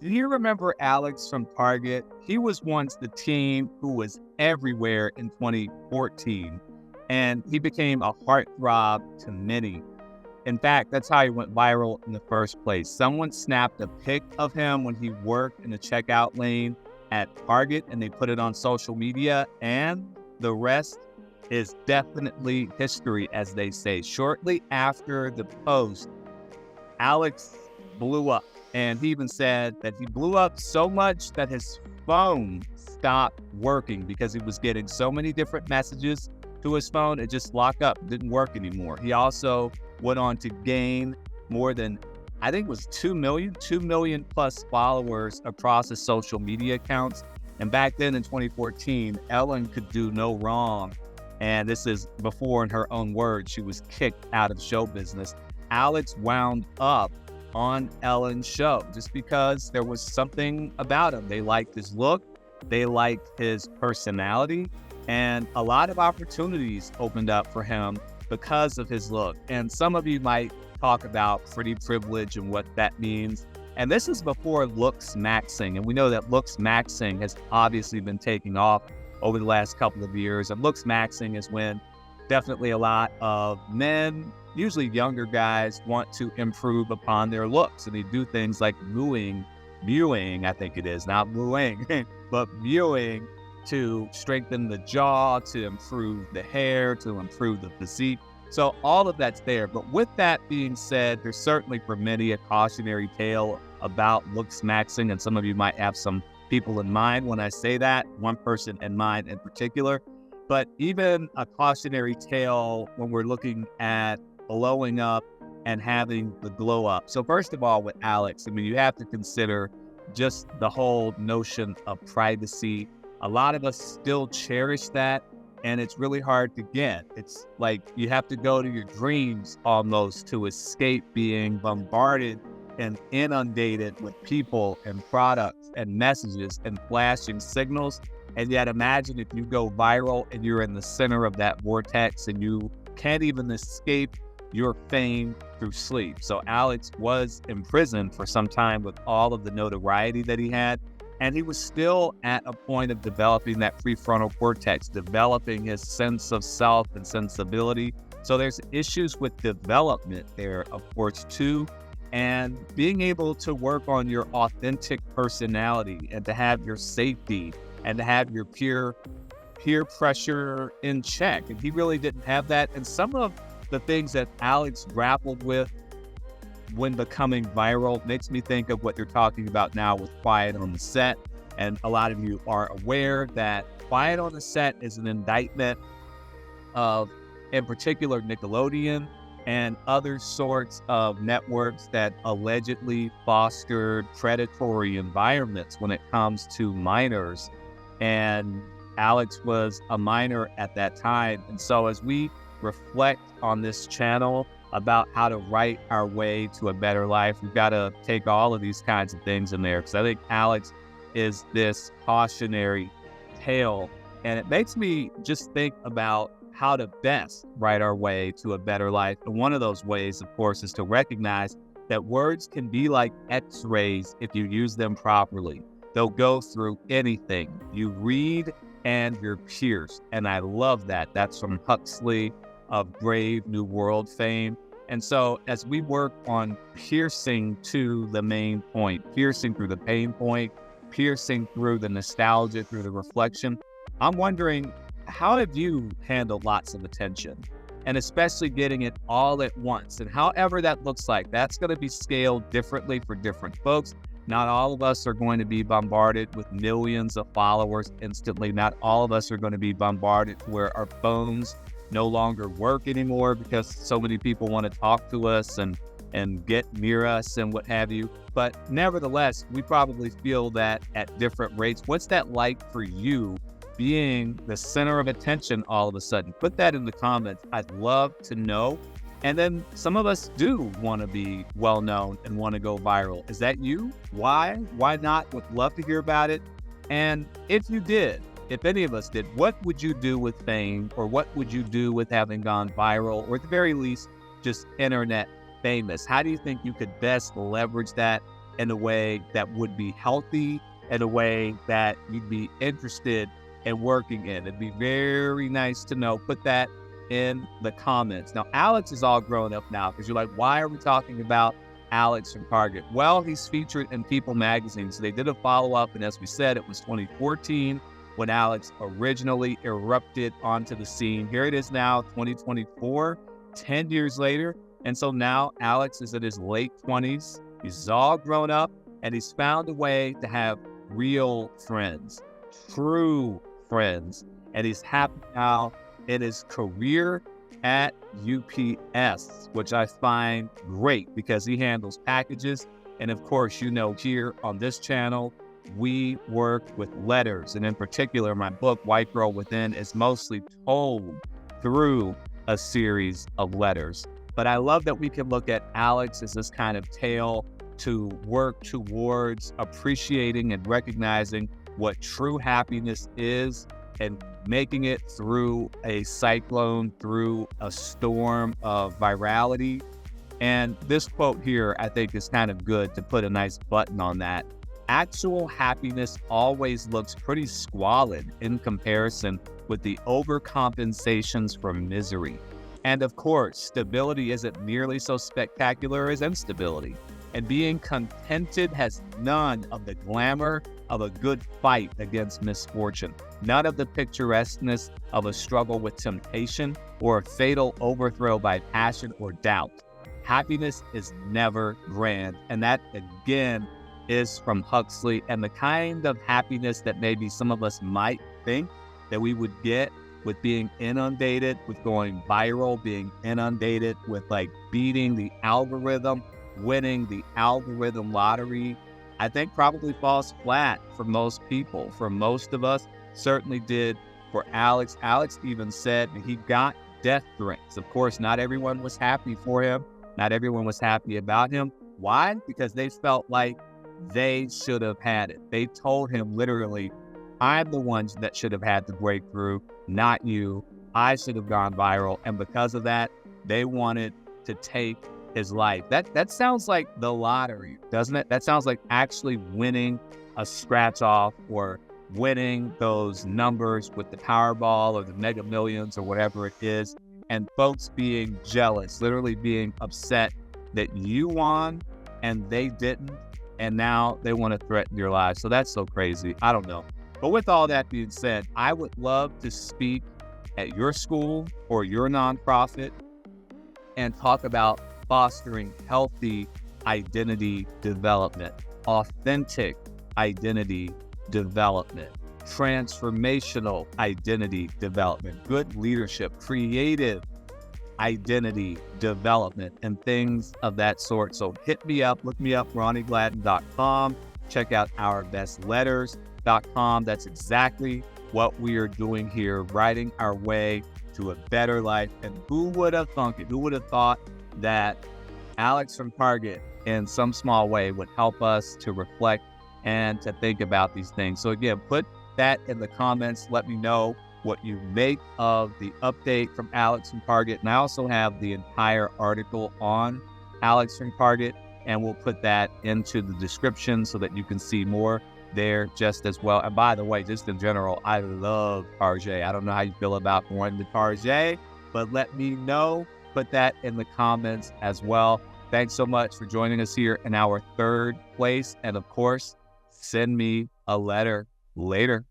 Do you remember Alex from Target? He was once the teen who was everywhere in 2014, and he became a heartthrob to many. In fact, that's how he went viral in the first place. Someone snapped a pic of him when he worked in the checkout lane at Target, and they put it on social media, and the rest is definitely history, as they say. Shortly after the post, Alex blew up. And he even said that he blew up so much that his phone stopped working because he was getting so many different messages to his phone. It just locked up, didn't work anymore. He also went on to gain more than, I think it was 2 million plus followers across his social media accounts. And back then in 2014, Ellen could do no wrong. And this is before, in her own words, she was kicked out of show business. Alex wound up on Ellen's show just because there was something about him. They liked his look, they liked his personality, and a lot of opportunities opened up for him because of his look. And some of you might talk about pretty privilege and what that means. And this is before looks maxing. And we know that looks maxing has obviously been taking off over the last couple of years. And looks maxing is when definitely a lot of men, usually younger guys, want to improve upon their looks. And they do things like mewing, I think it is, not mooing, but mewing to strengthen the jaw, to improve the hair, to improve the physique. So all of that's there. But with that being said, there's certainly for many a cautionary tale about looks maxing. And some of you might have some people in mind when I say that, one person in mind in particular. But even a cautionary tale when we're looking at blowing up and having the glow up. So first of all, with Alex, I mean, you have to consider just the whole notion of privacy. A lot of us still cherish that, and it's really hard to get. It's like you have to go to your dreams almost to escape being bombarded and inundated with people and products and messages and flashing signals. And yet imagine if you go viral and you're in the center of that vortex and you can't even escape your fame through sleep. So Alex was imprisoned for some time with all of the notoriety that he had. And he was still at a point of developing that prefrontal cortex, developing his sense of self and sensibility. So there's issues with development there, of course, too. And being able to work on your authentic personality and to have your safety and to have your peer pressure in check. And he really didn't have that. And some of the things that Alex grappled with when becoming viral makes me think of what you're talking about now with Quiet on the Set. And a lot of you are aware that Quiet on the Set is an indictment of, in particular, Nickelodeon and other sorts of networks that allegedly fostered predatory environments when it comes to minors. And Alex was a minor at that time. And so as we reflect on this channel about how to write our way to a better life, we've got to take all of these kinds of things in there, because I think Alex is this cautionary tale. And it makes me just think about how to best write our way to a better life. And one of those ways, of course, is to recognize that words can be like X-rays if you use them properly. They'll go through anything. You read and you're pierced. And I love that. That's from Huxley of Brave New World fame. And so as we work on piercing to the main point, piercing through the pain point, piercing through the nostalgia, through the reflection, I'm wondering, how have you handled lots of attention? And especially getting it all at once. And however that looks like, that's going to be scaled differently for different folks. Not all of us are going to be bombarded with millions of followers instantly. Not all of us are going to be bombarded where our phones no longer work anymore because so many people want to talk to us and get near us and what have you. But nevertheless, we probably feel that at different rates. What's that like for you, being the center of attention all of a sudden? Put that in the comments. I'd love to know. And then some of us do want to be well known and want to go viral. Is that you? Why? Why not? Would love to hear about it. And if you did, if any of us did, what would you do with fame, or what would you do with having gone viral, or at the very least, just internet famous? How do you think you could best leverage that in a way that would be healthy, in a way that you'd be interested in working in. It'd be very nice to know. Put that in the comments. Now, Alex is all grown up now because you're like, why are we talking about Alex from Target? Well, he's featured in People magazine. So they did a follow-up, and as we said, it was 2014 when Alex originally erupted onto the scene. Here it is now, 2024, 10 years later. And so now Alex is in his late 20s. He's all grown up, and he's found a way to have real friends, true friends. And he's happy now in his career at UPS, which I find great because he handles packages. And of course, you know, here on this channel, we work with letters. And in particular, my book, White Girl Within, is mostly told through a series of letters. But I love that we can look at Alex as this kind of tale to work towards appreciating and recognizing what true happiness is and making it through a cyclone, through a storm of virality. And this quote here, I think, is kind of good to put a nice button on that. Actual happiness always looks pretty squalid in comparison with the overcompensations for misery. And of course, stability isn't nearly so spectacular as instability. And being contented has none of the glamour of a good fight against misfortune, none of the picturesqueness of a struggle with temptation or a fatal overthrow by passion or doubt. Happiness is never grand. And that, again, is from Huxley, and the kind of happiness that maybe some of us might think that we would get with being inundated with going viral, being inundated with like beating the algorithm, winning the algorithm lottery, I think probably falls flat for most people. For most of us, certainly did for Alex. Alex even said that he got death threats. Of course, not everyone was happy for him. Not everyone was happy about him. Why? Because they felt like they should have had it. They told him literally, I'm the ones that should have had the breakthrough, not you. I should have gone viral. And because of that, they wanted to take his life. That sounds like the lottery, doesn't it? That sounds like actually winning a scratch off or winning those numbers with the Powerball or the Mega Millions or whatever it is. And folks being jealous, literally being upset that you won and they didn't. And now they want to threaten your lives. So that's so crazy. I don't know. But with all that being said, I would love to speak at your school or your nonprofit and talk about fostering healthy identity development, authentic identity development, transformational identity development, good leadership, creative identity development, and things of that sort. So hit me up, look me up, RonnieGladden.com. Check out ourbestletters.com. That's exactly what we are doing here, writing our way to a better life. And who would have thunk it? Who would have thought that Alex from Target in some small way would help us to reflect and to think about these things? So again, put that in the comments. Let me know what you make of the update from Alex from Target. And I also have the entire article on Alex from Target, and we'll put that into the description so that you can see more there just as well. And by the way, just in general, I love Target. I don't know how you feel about going to Target, but let me know. Put that in the comments as well. Thanks so much for joining us here in our third place. And of course, send me a letter later.